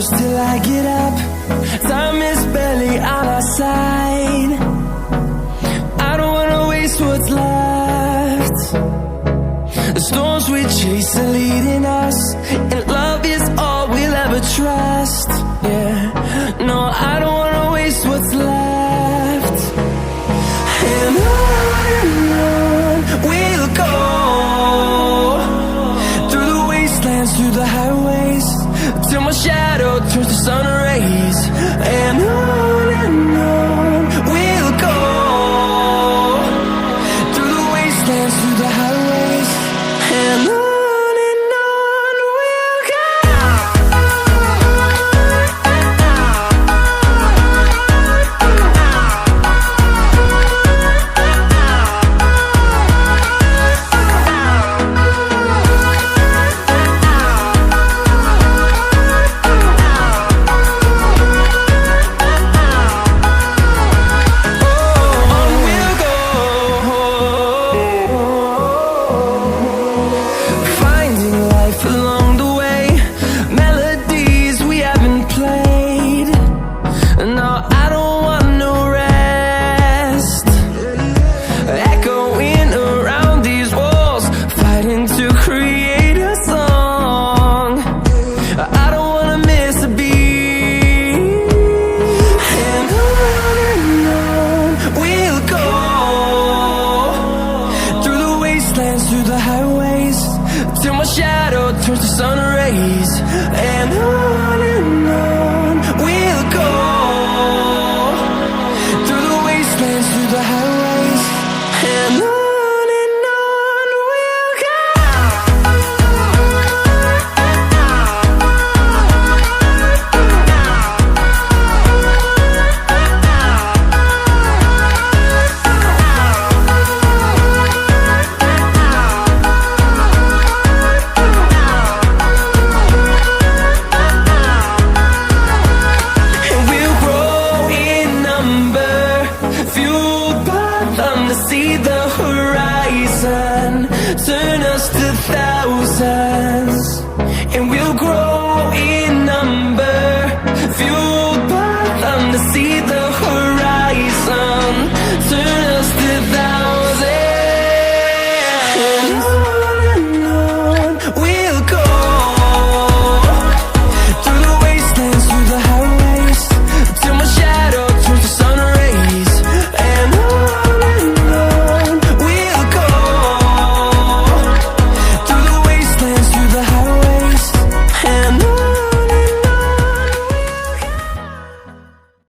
close till I get up. Time is barely on our side. I don't wanna waste what's left. The storms we chase are leading us, and love is all we'll ever trust. Yeah, no, I don't wanna waste what's left. And on we'll go, through the wastelands, through the highways, till my shadow turns to sun rays. And on we'll go, through the wastelands, through the highways, and on we'll go. Through the highways, till my shadow turns to sun rays. And on we'll go, through the wastelands, through the highways, and on we'll go. See the horizon, turn us to thousands, and we'll grow